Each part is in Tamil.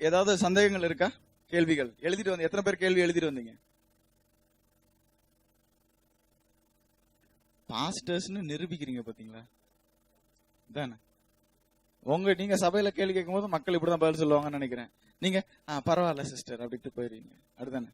ஏதாவது சந்தேகங்கள் இருக்கா? கேள்விகள் எழுதிட்டு வந்து எத்தனை பேர் கேள்வி எழுதிட்டு வந்தீங்க? பாஸ்டர்ஸ்னு நிரூபிக்கிறீங்க பாத்தீங்களா? தானே நீங்க சபையில கேள்வி கேட்கும் போது மக்கள் இப்படிதான் பதில் சொல்லுவாங்கன்னு நினைக்கிறேன். நீங்க பரவாயில்ல சிஸ்டர் அப்படின்ட்டு போயிருவீங்க. அப்படிதானே?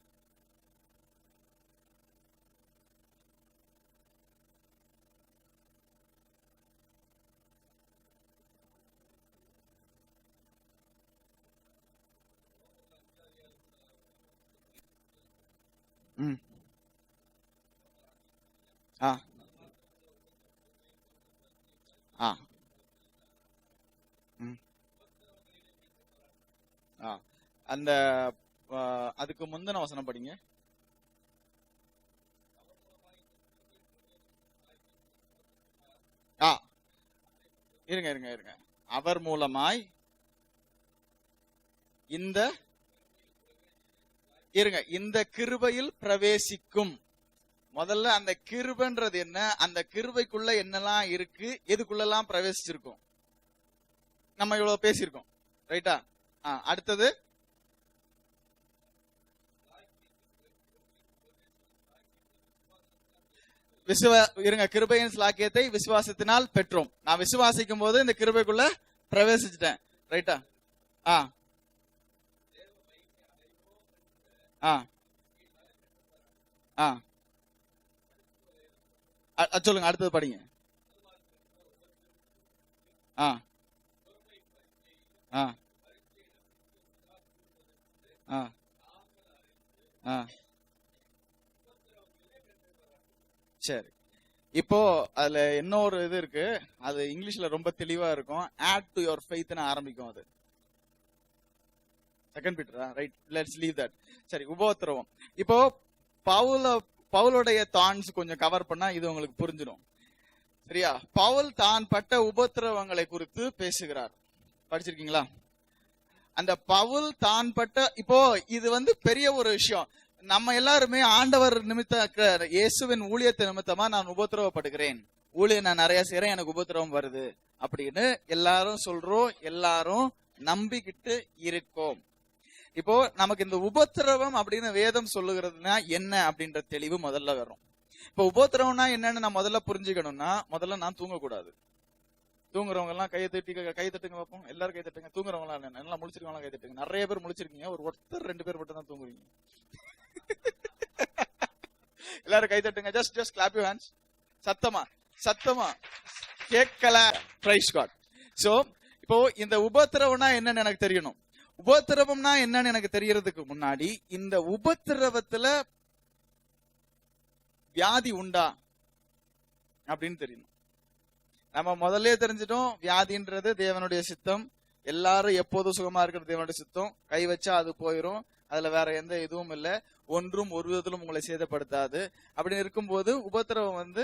அந்த அதுக்கு முந்தின வசனம் படிங்க. இருங்க. அவர் மூலமாய் இந்த கிருபையில் பிரவேசிக்கும். முதல்ல அந்த கிருபைன்றது என்ன, அந்த கிருபைக்குள்ள என்னெல்லாம் இருக்கு, எதுக்குள்ளெல்லாம் பிரவேசிச்சிருக்கும், நம்ம இவ்வளவு பேசியிருக்கோம். ரைட்டா? அடுத்தது கிருபையின் ஸ்லாக்கியத்தை விசுவாசத்தினால் பெற்றோம். நான் விசுவாசிக்கும் போது இந்த கிருபைக்குள்ள பிரவேசிச்சிட்டேன். ரைட்டா? சொல்லுங்க, அடுத்தது படிங்க. சரி, இப்போ அதுல இன்னொரு இது இருக்கு, அது இங்கிலீஷ்ல ரொம்ப தெளிவா இருக்கும். ஆட் டு யுவர் ஃபெய்த்னு ஆரம்பிக்கும். அது செகண்ட் பீட்டரா? Right, let's leave that. சரி, உபத்திரவம். இப்போ பவுலுடைய தான்ஸ் கொஞ்சம் கவர் பண்ணா இது உங்களுக்கு புரிஞ்சிடும். சரியா? பவுல் தான் பட்ட உபத்திரவங்களை குறித்து பேசுகிறார். படிச்சிருக்கீங்களா? அந்த பவுல் தான் பட்ட, இப்போ இது பெரிய ஒரு விஷயம். நம்ம எல்லாருமே ஆண்டவர் நிமித்த, இயேசுவின் ஊழியத்தை நிமித்தமா நான் உபத்திரவப்படுகிறேன், ஊழியம் நான் நிறைய செய்யறேன், எனக்கு உபத்திரவம் வருது அப்படின்னு எல்லாரும் சொல்றோம், எல்லாரும் நம்பிக்கிட்டு இருக்கோம். இப்போ நமக்கு இந்த உபத்திரவம் அப்படின்னு வேதம் சொல்லுகிறதுனா என்ன அப்படின்ற தெளிவு முதல்ல வரும். இப்போ உபத்திரவம்னா என்னன்னு நான் முதல்ல புரிஞ்சுக்கணும்னா, முதல்ல நான் தூங்கக்கூடாது. தூங்குறவங்க எல்லாம் கையை தட்டுங்க பார்ப்போம். எல்லாரும் கை தட்டுங்க. தூங்குறவங்க எல்லாம் நல்லா முழிச்சிருக்கவங்க கை தட்டுங்க. நிறைய பேர் முழிச்சிருக்கீங்க, ஒருத்தர் 2 பேர் மட்டும் தான் தூங்குறீங்க. எல்லாரும் கை தட்டுங்க. Just clap your hands. சத்தமா கேட்கல. Price God. சோ இப்போ இந்த உபத்திரவம்னா என்னன்னு எனக்கு தெரியணும். உபத்திரவம்னா என்னன்னு எனக்கு தெரியறதுக்கு முன்னாடி இந்த உபத்திரவத்துல வியாதி உண்டா அப்படின்னு தெரியணும். நம்ம முதல்ல தெரிஞ்சிட்டோம், வியாதின்றது தேவனுடைய சித்தம். எல்லாரும் எப்போதும் சுகமா இருக்கிறது தேவனுடைய சித்தம். கை வச்சா அது போயிரும், அதுல வேற எந்த இதுவும் இல்லை, ஒன்றும் ஒரு விதத்திலும் உங்களை சேதப்படுத்தாது. அப்படின்னு இருக்கும்போது உபத்திரவம்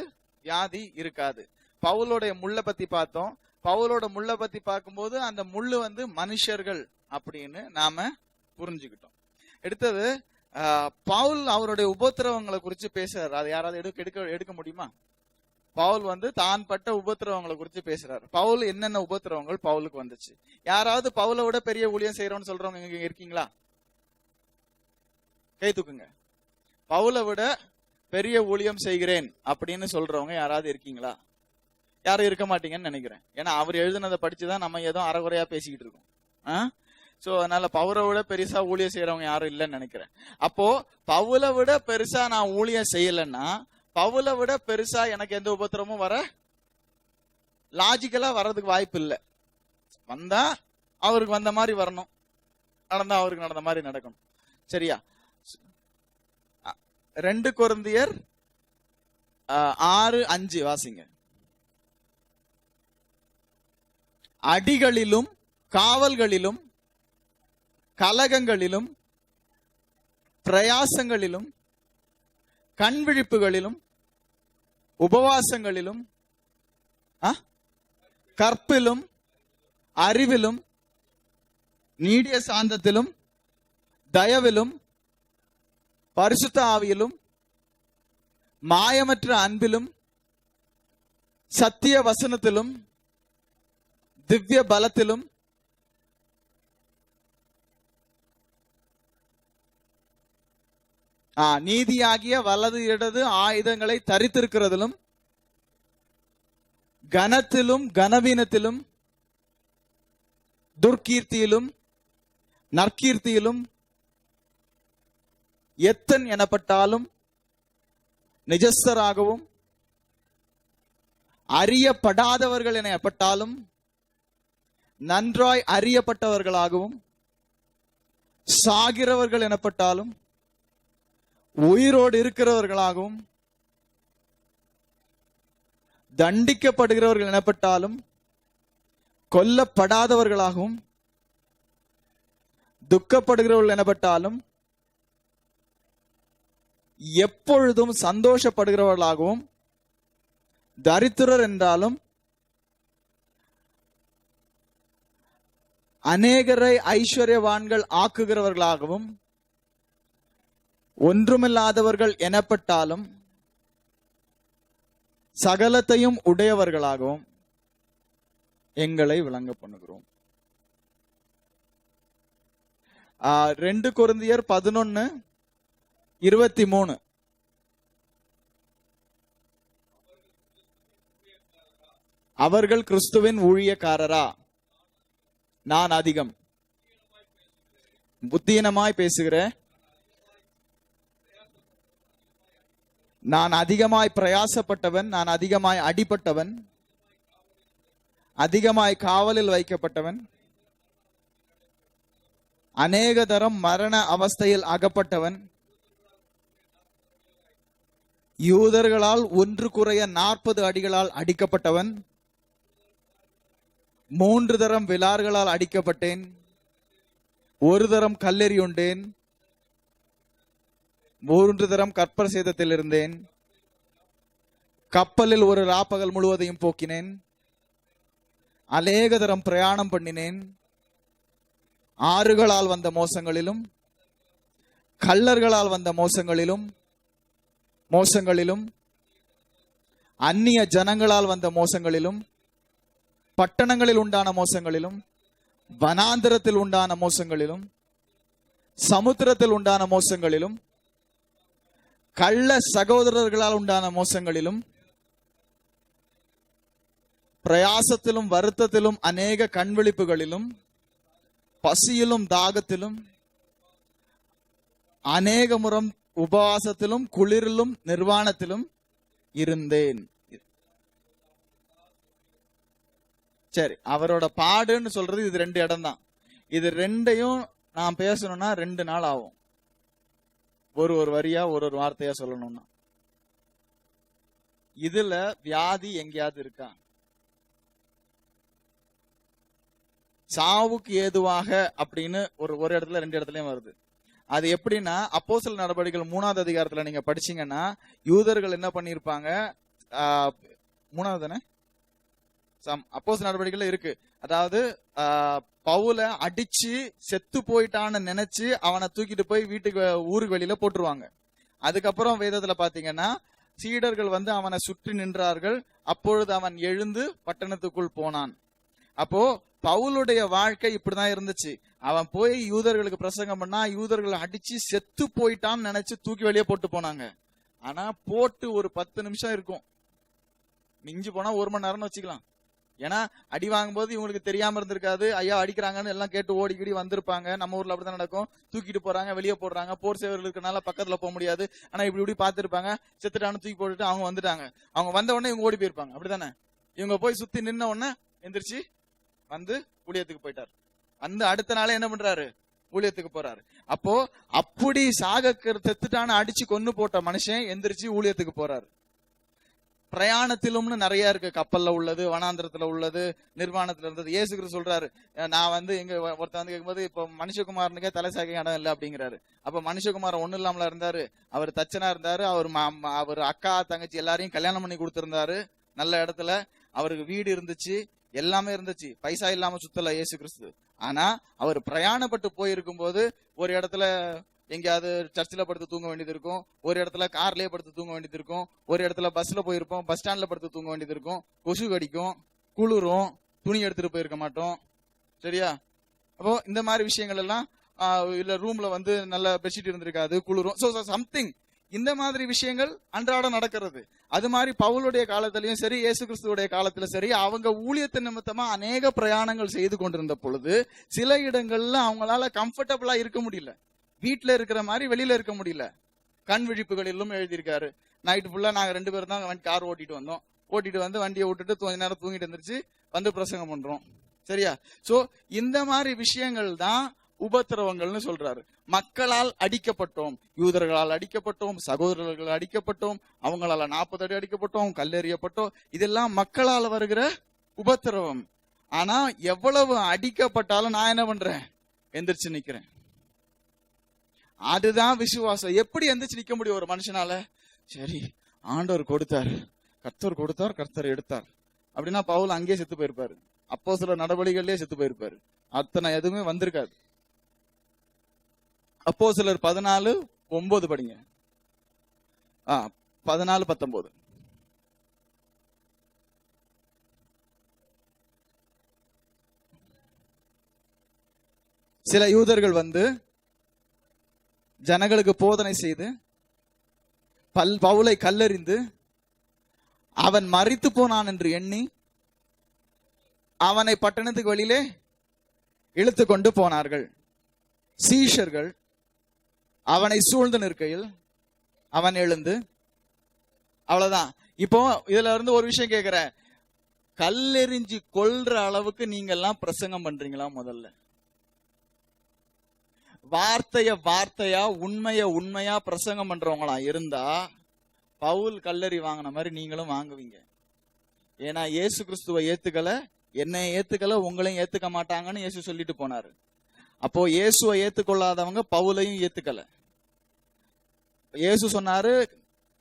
வியாதி இருக்காது. பவுலோடைய முள்ளை பத்தி பார்த்தோம். பவுலோட முள்ளை பத்தி பார்க்கும்போது அந்த முள்ளு மனுஷர்கள் அப்படின்னு நாம புரிஞ்சுக்கிட்டோம். அடுத்தது பவுல் அவருடைய உபத்திரவங்களை குறித்து பேசுறாரு. அது யாராவது எடுக்க முடியுமா? பவுல் தான் பட்ட உபத்திரவங்களை குறித்து பேசுறாரு. பவுல் என்னென்ன உபத்திரவங்கள் பவுலுக்கு வந்துச்சு? யாராவது பவுலை விட பெரிய ஊழியம் செய்யறோம்னு சொல்றவங்க இங்க இருக்கீங்களா? கை தூக்குங்க. பவுலை விட பெரிய ஊழியம் செய்கிறேன் அப்படின்னு சொல்றவங்க யாராவது இருக்கீங்களா? யாரும் இருக்க மாட்டீங்கன்னு நினைக்கிறேன். ஏன்னா அவர் எழுதுனதை படிச்சுதான் நம்ம ஏதோ அறகுறையா பேசிக்கிட்டு இருக்கோம். சோ அதனால பவுலை விட பெருசா ஊழியம் செய்யறவங்க யாரும் இல்லைன்னு நினைக்கிறேன். அப்போ பவுலை விட பெருசா நான் ஊழியம் செய்யலன்னா, பவுலை விட பெருசா எனக்கு எந்த உபத்திரமும் வர லாஜிக்கலா வர்றதுக்கு வாய்ப்பு இல்லை. வந்தா அவருக்கு வந்த மாதிரி வரணும், நடந்தா அவருக்கு நடந்த மாதிரி நடக்கணும். சரியா? 2 கொரிந்தியர் 6:5 வாசிங்க. அடிகளிலும் காவல்களிலும் கலகங்களிலும் பிரயாசங்களிலும் கண்விழிப்புகளிலும் உபவாசங்களிலும் கற்பிலும் அறிவிலும் நீடிய சாந்தத்திலும் தயவிலும் பரிசுத்த ஆவியிலும் மாயமற்ற அன்பிலும் சத்திய வசனத்திலும் திவ்ய பலத்திலும் நீதியாகிய வலது இடது ஆயுதங்களை தரித்திருக்கிறதிலும் கனத்திலும் கனவீனத்திலும் துர்க்கீர்த்தியிலும் நற்கீர்த்தியிலும் எத்தன் எனப்பட்டாலும் நிஜஸ்தராகவும் அறியப்படாதவர்கள் எனப்பட்டாலும் நன்றாய் அறியப்பட்டவர்களாகவும் சாகிறவர்கள் எனப்பட்டாலும் உயிரோடு இருக்கிறவர்களாகவும் தண்டிக்கப்படுகிறவர்கள் எனப்பட்டாலும் கொல்லப்படாதவர்களாகவும் துக்கப்படுகிறவர்கள் எனப்பட்டாலும் எப்பொழுதும் சந்தோஷப்படுகிறவர்களாகவும் தரித்திரர் என்றாலும் அநேகரை ஐஸ்வர்யவான்கள் ஆக்குகிறவர்களாகவும் ஒன்றுமில்லாதவர்கள் எனப்பட்டாலும் சகலத்தையும் உடையவர்களாகவும் எங்களை விளங்க பண்ணுகிறோம். 2 கொரிந்தியர் 11:23. அவர்கள் கிறிஸ்துவின் ஊழியக்காரரா? நான் அதிகம் புத்தீனமாய் பேசுகிறேன், நான் அதிகமாய் பிரயாசப்பட்டவன், நான் அதிகமாய் அடிபட்டவன், அதிகமாய் காவலில் வைக்கப்பட்டவன், அநேக தரம் மரண அவஸ்தையில் அகப்பட்டவன், யூதர்களால் 1 குறைய 40 அடிகளால் அடிக்கப்பட்டவன், 3 தரம் விலார்களால் அடிக்கப்பட்டேன், 1 தரம் கல்லெறியுண்டேன், 3 தரம் கற்பர் சேதத்தில் இருந்தேன், கப்பலில் ஒரு ராப்பகல் முழுவதையும் போக்கினேன், அநேக தரம் பிரயாணம் பண்ணினேன், ஆறுகளால் வந்த மோசங்களிலும் கள்ளர்களால் வந்த மோசங்களிலும் அந்நிய ஜனங்களால் வந்த மோசங்களிலும் பட்டணங்களில் உண்டான மோசங்களிலும் வனாந்திரத்தில் உண்டான மோசங்களிலும் சமுத்திரத்தில் உண்டான மோசங்களிலும் கள்ள சகோதரர்களால் உண்டான மோசங்களிலும் பிரயாசத்திலும் வருத்தத்திலும் அநேக கண்விழிப்புகளிலும் பசியிலும் தாகத்திலும் அநேக முறம் உபவாசத்திலும் குளிரிலும் நிர்வாணத்திலும் இருந்தேன். சரி, அவரோட பாடுன்னு சொல்றது இது 2 இடம் தான். இது 2ஐயும் நான் பேசணும்னா 2 நாள் ஆகும். ஒரு வரியா ஒரு வார்த்தையா சொல்லணும்னா. இதுல வியாதி எங்கேயாவது இருக்கா? சாவுக்கு ஏதுவாக அப்படின்னு ஒரு இடத்துல 2 இடத்துலயும் வருது. அது எப்படின்னா, அப்போஸ்தலர் நடவடிக்கைகள் 3ஆவது அதிகாரத்துல நீங்க படிச்சீங்கன்னா, யூதர்கள் என்ன பண்ணிருப்பாங்க, 3ஆவது தானே அப்போஸ்தலர் நடவடிக்கைகள் இருக்கு. அதாவது பவுல அடிச்சு செத்து போயிட்டான்னு நினைச்சு அவனை தூக்கிட்டு போய் ஊருக்கு வெளியில போட்டுருவாங்க. அதுக்கப்புறம் வேதத்துல பாத்தீங்கன்னா, சீடர்கள் வந்து அவனை சுற்றி நின்றார்கள். அப்பொழுது அவன் எழுந்து பட்டணத்துக்குள் போனான். அப்போ பவுலுடைய வாழ்க்கை இப்படிதான் இருந்துச்சு. அவன் போய் யூதர்களுக்கு பிரசங்கம் பண்ணா, யூதர்களை அடிச்சு செத்து போயிட்டான்னு நினைச்சு தூக்கி வெளியே போட்டு போனாங்க. ஆனா போட்டு ஒரு 10 நிமிஷம் இருக்கும், மிஞ்சி போனா 1 மணி நேரம்னு வச்சுக்கலாம். ஏன்னா அடி வாங்கும் போது இவங்களுக்கு தெரியாம இருந்திருக்காது, ஐயா அடிக்கிறாங்கன்னு எல்லாம் கேட்டு ஓடிக்கிடி வந்திருப்பாங்க. நம்ம ஊர்ல அப்படிதான் நடக்கும். தூக்கிட்டு போறாங்க, வெளியே போடுறாங்க, போர் சேவர்கள் இருக்கனால பக்கத்துல போக முடியாது. ஆனா இப்படி பாத்துருப்பாங்க, செத்துட்டான்னு தூக்கி போட்டுட்டு அவங்க வந்துட்டாங்க. அவங்க வந்த உடனே இவங்க ஓடி போயிருப்பாங்க, அப்படித்தானே? இவங்க போய் சுத்தி நின்ன உடனே எந்திரிச்சு வந்து ஊழியத்துக்கு போயிட்டார். அந்த அடுத்த நாளே என்ன பண்றாரு, ஊழியத்துக்கு போறாரு. அப்போ அப்படி செத்துட்டான அடிச்சு கொன்னு போட்ட மனுஷன் எந்திரிச்சு ஊழியத்துக்கு போறாரு. பிரயாணத்திலும்னு நிறைய இருக்கு. கப்பல்ல உள்ளது, வனாந்திரத்துல உள்ளது, நிர்வாணத்துல இருந்தது. இயேசு கிறிஸ்து சொல்றாரு, நான் வந்து எங்க ஒருத்தர் வந்து கேட்கும்போது, இப்ப மனுஷகுமாரனுக்கே தலை சாய்க்க இடம் இல்லை அப்படிங்கிறாரு. அப்ப மனுஷகுமாரன் ஒண்ணு இல்லாமல இருந்தாரு, அவர் தச்சனா இருந்தாரு, அவர் அக்கா தங்கச்சி எல்லாரையும் கல்யாணம் பண்ணி கொடுத்திருந்தாரு, நல்ல இடத்துல அவருக்கு வீடு இருந்துச்சு, எல்லாமே இருந்துச்சு. பைசா இல்லாம சுத்தல இயேசு கிறிஸ்து. ஆனா அவர் பிரயாணப்பட்டு போயிருக்கும் போது ஒரு இடத்துல எங்கேயாவது சர்ச்சில் படுத்து தூங்க வேண்டியது இருக்கும், ஒரு இடத்துல கார்லயே படுத்து தூங்க வேண்டியது இருக்கும், ஒரு இடத்துல பஸ்ல போயிருப்போம், பஸ் ஸ்டாண்ட்ல படுத்து தூங்க வேண்டியது இருக்கும், கொசு கடிக்கும், குளிரும், துணி எடுத்துட்டு போயிருக்க மாட்டோம். சரியா? அப்போ இந்த மாதிரி விஷயங்கள் எல்லாம் இல்ல ரூம்ல வந்து நல்ல பெட்ஷீட் இருந்திருக்காது, குளிரும். சோ சம்திங் இந்த மாதிரி விஷயங்கள் அன்றாட நடக்கிறது. அது மாதிரி பவுலுடைய காலத்திலயும் சரி, இயேசு கிறிஸ்துவோடைய காலத்துல சரி, அவங்க ஊழியத்தின் நிமித்தமா அநேக பிரயாணங்கள் செய்து கொண்டிருந்த பொழுது சில இடங்கள்ல அவங்களால கம்ஃபர்டபுளா இருக்க முடியல. வீட்டுல இருக்கிற மாதிரி வெளியில இருக்க முடியல. கண் விழிப்புகளிலும் எழுதியிருக்காரு. நைட்டு ஃபுல்லா நாங்க 2 பேரும் தான் கார் ஓட்டிட்டு வந்தோம். ஓட்டிட்டு வந்து வண்டியை விட்டுட்டு கொஞ்ச நேரம் தூங்கிட்டு இருந்துச்சு, வந்து பிரசங்கம் பண்றோம். சரியா? சோ இந்த மாதிரி விஷயங்கள் தான் உபத்திரவங்கள்னு சொல்றாரு. மக்களால் அடிக்கப்பட்டோம், யூதர்களால் அடிக்கப்பட்டோம், சகோதரர்கள் அடிக்கப்பட்டோம், அவங்களால 40 அடி அடிக்கப்பட்டோம், கல்லெறியப்பட்டோம். இதெல்லாம் மக்களால் வருகிற உபத்திரவம். ஆனா எவ்வளவு அடிக்கப்பட்டாலும் நான் என்ன பண்றேன்? எந்திரிச்சு நிக்கிறேன். அதுதான் விசுவாசம். எப்படி எந்திரிச்சு நிக்க முடியும் ஒரு மனுஷனால? சரி, ஆண்டவர் கொடுத்தார், கர்த்தர் கொடுத்தார், கர்த்தர் எடுத்தார் அப்படின்னா பவுல் அங்கேயே செத்து போயிருப்பாரு. அப்போஸ்தலர் நடவடிக்கையிலே செத்து போயிருப்பாரு. அத்தனை எதுவுமே வந்திருக்காது. அப்போஸ்தலர் 14:9 படிங்க. 14:19. சில யூதர்கள் வந்து ஜனங்களுக்கு போதனை செய்து பவுலை கல்லெறிந்து அவன் மரித்து போனான் என்று எண்ணி அவனை பட்டணத்துக்கு வெளியிலே இழுத்து கொண்டு போனார்கள். சீஷர்கள் அவனை சூழ்ந்து நிற்கையில் அவன் எழுந்து, அவ்வளவுதான். இப்போ இதுல இருந்து ஒரு விஷயம் கேக்குறேன், கல்லெறிஞ்சு கொல்ற அளவுக்கு நீங்க எல்லாம் பிரசங்கம் பண்றீங்களா? முதல்ல வார்த்தையா உண்மைய உண்மையா பிரசங்கம் பண்றவங்களா இருந்தா பவுல் கல்லெறி வாங்கின மாதிரி நீங்களும் வாங்குவீங்க. ஏன்னா இயேசு கிறிஸ்துவை ஏத்துக்கல, என்னை ஏத்துக்கல, உங்களையும் ஏத்துக்க மாட்டாங்கன்னு இயேசு சொல்லிட்டு போனாரு. அப்போ இயேசுவை ஏத்துக்கொள்ளாதவங்க பவுலையும் ஏத்துக்கல. இயேசு சொன்னாரு,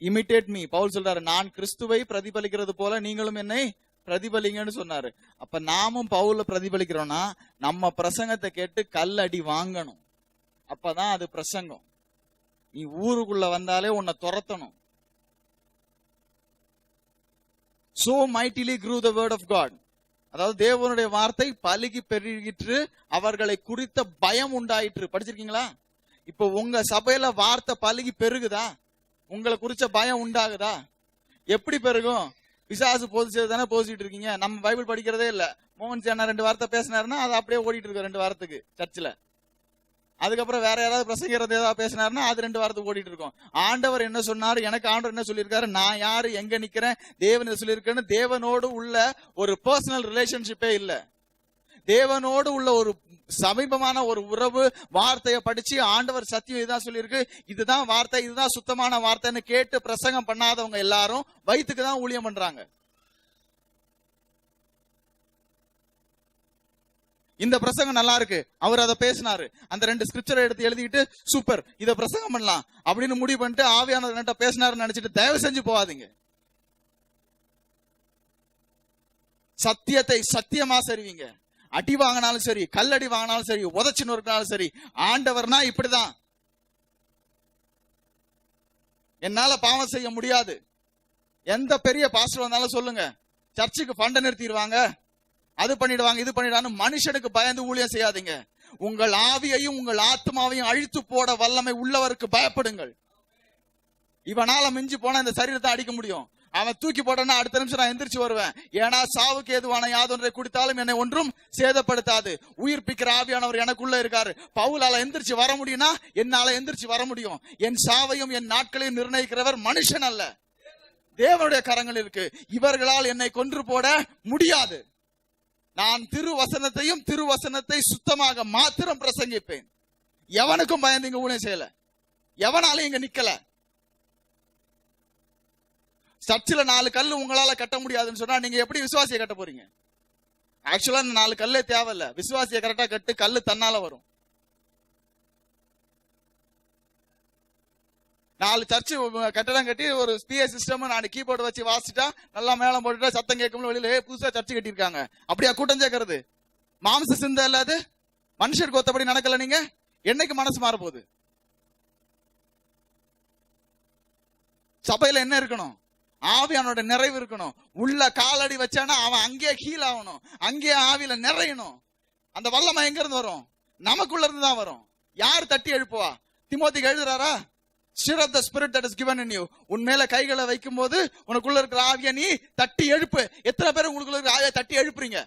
இமிட்டேட் மீ. பவுல் சொல்றாரு, நான் கிறிஸ்துவை பிரதிபலிக்கிறது போல நீங்களும் என்னை பிரதிபலிங்கன்னு சொன்னாரு. அப்ப நாமும் பவுல பிரதிபலிக்கிறோம்னா நம்ம பிரசங்கத்தை கேட்டு கல்லடி வாங்கணும். அப்பதான் அது பிரசங்கம். நீ ஊருக்குள்ள வந்தாலே உன்னை துரத்தணும். So mightily grew the word of God. அதாவது தேவனுடைய வார்த்தை பலுகி பெருகிற்று, அவர்களை குறித்த பயம் உண்டாயிற்று. படிச்சிருக்கீங்களா? இப்போ உங்க சபையில வார்த்தை பலுகி பெருகுதா? உங்களை குறிச்ச பயம் உண்டாகுதா? எப்படி பெருகும்? பிசாசு போதிச்சது தானே போதிச்சுட்டு இருக்கீங்க. நம்ம பைபிள் படிக்கிறதே இல்ல. மோகன் சேனா 2 வார்த்தை பேசினாருன்னா அது அப்படியே ஓடிட்டு இருக்கு 2 வாரத்துக்கு சர்ச்சில். அதுக்கப்புறம் வேற யாராவது பிரசங்கிறது ஏதாவது பேசினாருன்னா அது 2 வாரத்துக்கு ஓடிட்டு இருக்கும். ஆண்டவர் என்ன சொன்னாரு, எனக்கு ஆண்டவர் என்ன சொல்லியிருக்காரு, நான் யாரு, எங்க நிக்கிறேன், தேவன் சொல்லியிருக்கேன்னு தேவனோடு உள்ள ஒரு பர்சனல் ரிலேஷன்ஷிப்பே இல்ல. தேவனோடு உள்ள ஒரு சமீபமான ஒரு உறவு, வார்த்தையை படிச்சு ஆண்டவர் சத்தியம் இதுதான் சொல்லியிருக்கு, இதுதான் வார்த்தை, இதுதான் சுத்தமான வார்த்தைன்னு கேட்டு பிரசங்கம் பண்ணாதவங்க எல்லாரும் வயிற்றுக்கு தான் ஊழியம் பண்றாங்க. இந்த பிரசங்கம் நல்லா இருக்கு, அவர் அதை பேசினாரு, அந்த 2 ஸ்கிரிப்சரை எடுத்து எழுதிட்டு சூப்பர் இத பிரசங்கம் பண்ணலாம் அப்படின்னு முடிவு பண்ணிட்டு ஆவியானவர் பேசினாருன்னு நினைச்சிட்டு தயவு செஞ்சு போகாதீங்க. சத்தியத்தை சத்தியமா சரிவீங்க. அடி வாங்கினாலும் சரி, கல்லடி வாங்கினாலும் சரி, உதச்சு நொறுக்கினாலும் சரி, ஆண்டவர்னா இப்படிதான். என்னால பாவம் செய்ய முடியாது. எந்த பெரிய பாஸ்டர் வந்தாலும் சொல்லுங்க, சர்ச்சுக்கு ஃபண்டை நிறுத்திடுவாங்க, அது பண்ணிடுவாங்க, இது பண்ணிடுவாங்க. மனுஷனுக்கு பயந்து ஊழியம் செய்யாதீங்க. உங்கள் ஆவியையும் உங்கள் ஆத்மாவையும் அழித்து போட வல்லமை உள்ளவருக்கு பயப்படுங்கள். இவனால மிஞ்சி போனா இந்த சரீரத்தை அடிக்க முடியும். அவன் தூக்கி போட்டனா அடுத்த நிமிஷம் நான் எந்திரிச்சு வருவேன். ஏன்னா சாவுக்கு ஏதுவான யாதொன்றை குடித்தாலும் என்னை ஒன்றும் சேதப்படுத்தாது. உயிர்ப்பிக்கிற ஆவியானவர் எனக்குள்ள இருக்காரு. பவுலால எந்திரிச்சு வர முடியும்னா என்னால எந்திரிச்சு வர முடியும். என் சாவையும் என் நாட்களையும் நிர்ணயிக்கிறவர் மனுஷன் அல்ல, தேவனுடைய கரங்கள் இருக்கு. இவர்களால் என்னை கொன்று போட முடியாது. நான் திருவசனத்தை சுத்தமாக மாத்திரம் பிரசங்கிப்பேன். எவனுக்கும் பயந்து இங்க ஊழியம் செய்யல, எவனாலும் இங்க நிக்கல. சர்ச்சில் 4 கல்லு உங்களால கட்ட முடியாதுன்னு சொன்னா நீங்க எப்படி விசுவாசியை கட்ட போறீங்க? ஆக்சுவலா 4 கல்லே தேவையில்ல, விசுவாசியை கரெக்டா கட்டு, கல்லு தன்னால வரும். 4 சர்ச்சு கட்டடம் கட்டி ஒரு ஸ்பிஏ சிஸ்டம் 4 கீபோர்டு வச்சு வாசிட்டா நல்லா மேளம் போட்டுட்டா சத்தம் கேட்கும். வெளியில புதுசா சர்ச்சு கட்டிருக்காங்க, அப்படியா கூட்டம் சேர்க்கறது? மாம்ச சிந்தை இல்லாது மனுஷருக்கு ஒத்தபடி நடக்கல. நீங்க என்னைக்கு மனசு மாற போகுது? சபையில என்ன இருக்கணும்? ஆவியானோட நிறைவு இருக்கணும். உள்ள காலடி வச்சானா அவன் அங்கேயே கீழ் ஆகணும், அங்கேயே ஆவியில நிறையணும். அந்த வல்லமை எங்க இருந்து வரும்? நமக்குள்ள இருந்து தான் வரும். யார் தட்டி எழுப்புவா? திமோத்திக்கு எழுதுறாரா? Stir up the spirit that is given in you. உன் மேல கைகளை வைக்கும் போது உனக்குள்ள இருக்கிற ஆவியை நீ தட்டி எழுப்பு. எத்தனை பேர் உங்களுக்குள்ள இருக்கிற ஆவியை தட்டி எழுப்புறீங்க?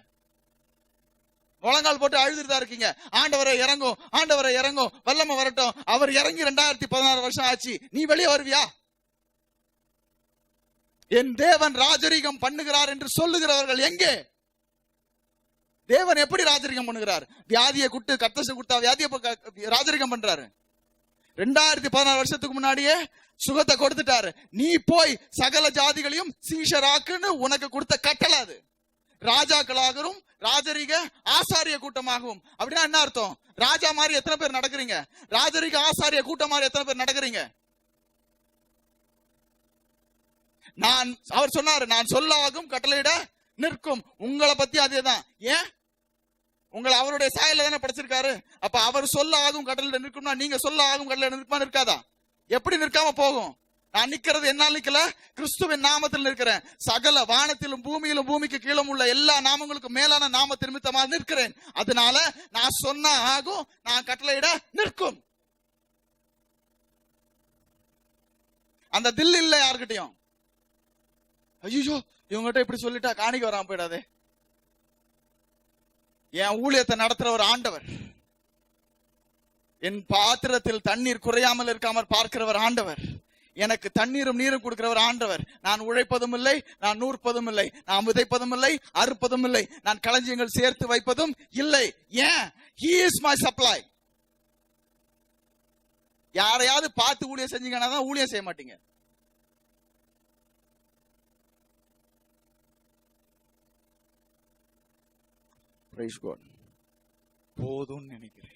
முழங்கால் போட்டு அழுதுதான் இருக்கீங்க, ஆண்டவரை இறங்கும், ஆண்டவரை இறங்கும், வல்லமை வரட்டும். அவர் இறங்கி 2016 வருஷம் ஆச்சு, நீ வெளியே வருவியா? என் தேவன் ராஜரீகம் பண்ணுகிறார் என்று சொல்லுகிறவர்கள் எங்கே? தேவன் எப்படி ராஜரீகம் பண்ணுகிறார்? வியாதியை குட்டு கத்தசு கொடுத்தா வியாதியை ராஜரீகம் பண்றாரு. 2016 வருஷத்துக்கு முன்னாடியே சுகத்தை கொடுத்துட்டாரு. நீ போய் சகல ஜாதிகளையும் சீஷராக்குன்னு உனக்கு கொடுத்த கட்டளை அது. ராஜாக்களாகவும் ராஜரீக ஆசாரிய கூட்டமாகவும். அப்படின்னா என்ன அர்த்தம்? ராஜா மாதிரி எத்தனை பேர் நடக்கிறீங்க? ராஜரீக ஆசாரிய கூட்டம் மாதிரி எத்தனை பேர் நடக்கிறீங்க? அவர் சொன்னாரு, நான் சொல்லாகும் கட்டளையிட நிற்கும். உங்களை பத்தி அதேதான். ஏன்? உங்களை அவருடைய சாயல தானே படைச்சிருக்காரு. அப்ப அவர் சொல்ல ஆகும் கட்டளையிட நிற்கும்னா நீங்க சொல்ல ஆகும் கட்டளையிட நிற்குமா நிற்காதா? எப்படி நிற்காம போகும்? நான் நிக்கிறது என்னால் நிக்கல, கிறிஸ்துவின் நாமத்தில் நிற்கிறேன். சகல வானத்திலும் பூமியிலும் பூமிக்கு கீழும் உள்ள எல்லா நாமங்களுக்கும் மேலான நாம நிமித்தமாக நிற்கிறேன். அதனால நான் சொன்ன ஆகும், நான் கட்டளையிட நிற்கும். அந்த தில் இல்ல யாருக்கிட்டையும். ஐயோ இவங்ககிட்ட இப்படி சொல்லிட்டா காணிக்க வராம போயிடாதே. என் ஊழியத்தை நடத்துற ஒரு ஆண்டவர், என் பாத்திரத்தில் தண்ணீர் குறையாமல் இருக்காமல் பார்க்கிறவர் ஆண்டவர், எனக்கு தண்ணீரும் நீரும் கொடுக்கிறவர் ஆண்டவர். நான் உழைப்பதும் இல்லை, நான் நூற்பதும் இல்லை, நான் விதைப்பதும் இல்லை, அறுப்பதும் இல்லை, நான் களஞ்சியங்கள் சேர்த்து வைப்பதும் இல்லை. ஏன்? He is my supply. யாரையாவது பார்த்து ஊழியம் செஞ்சீங்கன்னா தான் ஊழியம் செய்ய மாட்டீங்க. Praise God. போதும்னு நினைக்கிறேன்.